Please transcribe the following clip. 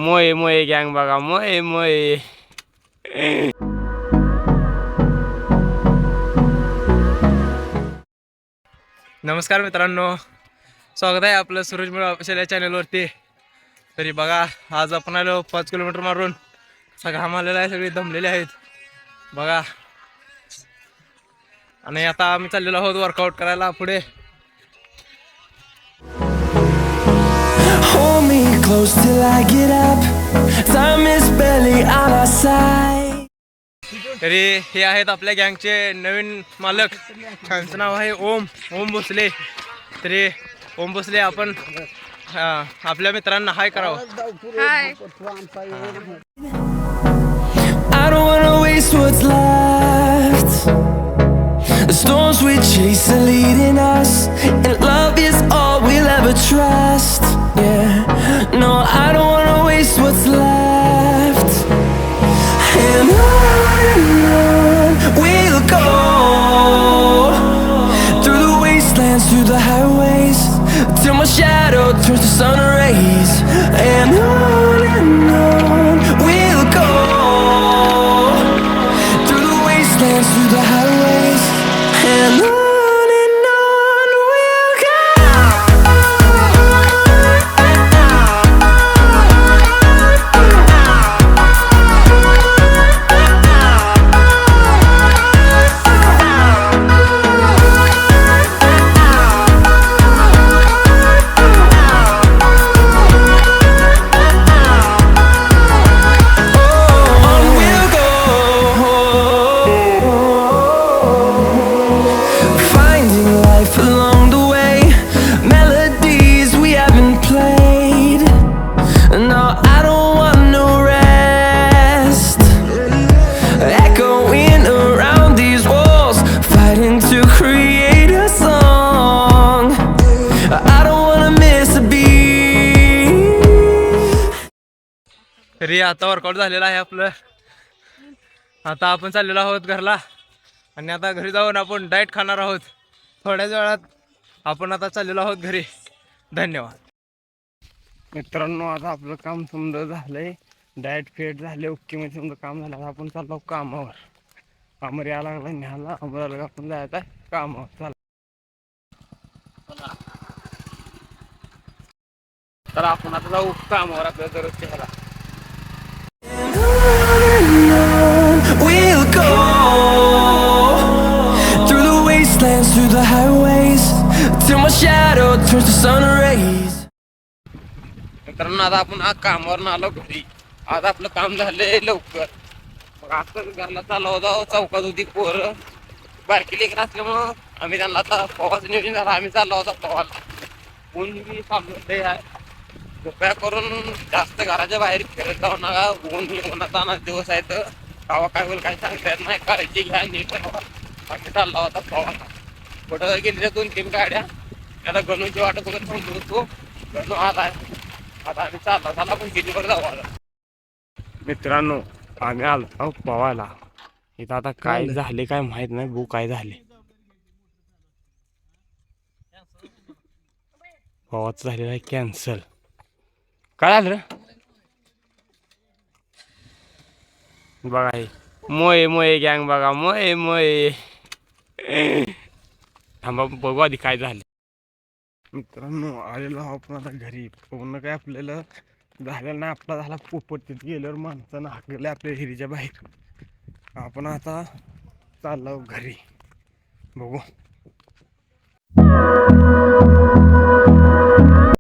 मोये मोये गँग बघा, मोये मोये. नमस्कार मित्रांनो, स्वागत आहे आपलं सूरज मुळे ऑफिशियल या चॅनलवरती. तरी बघा, आज आपण आलो 5 किलोमीटर मारून. सगळा आम्हाला आहे, सगळे दमलेले आहेत बघा. आणि आता आम्ही चाललेलो आहोत वर्कआउट करायला पुढे. Hold me close till I get up. Time is barely on our side. तरी हे आहेत आपल्या गँगचे नवीन मालक. त्यांचं नाव आहे ओम भोसले. तरी ओम भोसले, आपण आपल्या मित्रांना हाय करावं. हाय. I don't wanna waste what's left. The storms we chase are leading us, and love is all we'll ever trust. Yeah, no, I don't wanna waste what's left. And on we'll go, through the wastelands, through the highways, till my shadow turns to sun rays. And on we'll go, through the wastelands, through the highways, and on we'll go. तरी आता workout झालेलं आहे आपलं. आता आपण चाललेलो आहोत घरला. आणि आता घरी जाऊन आपण डाएट खाणार आहोत. थोड्याच वेळात आपण आता चाललेलो आहोत घरी. धन्यवाद मित्रांनो. आता आपलं काम समजा झालंय, डाएट फेट झाले, ओके मध्ये समजा काम झालं. आपण चाललो कामावर. कामावर यायला लागला, न्यायला आम्हाला आपण जायचं आहे कामावर. चला, तर आपण आता जाऊ कामावर आपल्या दररोजच्या ह्याला. We'll go through the wastelands, through the highways, till my shadow turns to sun rays. मित्रांनो, आता आपण कामावर आलो घरी. आज आपलं काम झालंय लवकर. मग आपण घरला चाललो होतो. चौकात होती पोरं, बारकी लेकरं असल्यामुळं आम्ही त्यांना आता पवाचं नियोजन झालं. आम्ही चाललो होता पवाला. ऊन बी सामने आहे. कृपया करून जास्त घराच्या बाहेर फिरत जाऊ नका. उन्हाचा दिवस आहे तर गावा काय होईल काय सांगता येत नाही. काळजी घ्या, नीट राहा. आम्ही चालला होता पवाला. कुठं गेलेल्या 2-3 गाड्या त्याला गणूची वाटत वगैरे थांबलो होतो. गणू आलाय. आता आम्ही चालला पण कितीवर जाऊ. आता मित्रांनो, आम्ही आलो पवायला. इथं आता काय झाले काय माहित नाही. भाऊ काय झाले, पवाचं झालेलं आहे कॅन्सल. काय झालं बघा, हे मोये मोये गँग बघा, मोये मोये. थांबा बघू आधी काय झालं. मित्रांनो, आलेलो आपण आता घरी. पूर्ण काय आपल्याला झालेलं नाही. आपला झाला पोपट. तिथे गेल्यावर माणसानं हाकले आपल्या हिरीच्या बाहेर. आपण आता चाललो घरी. बघू.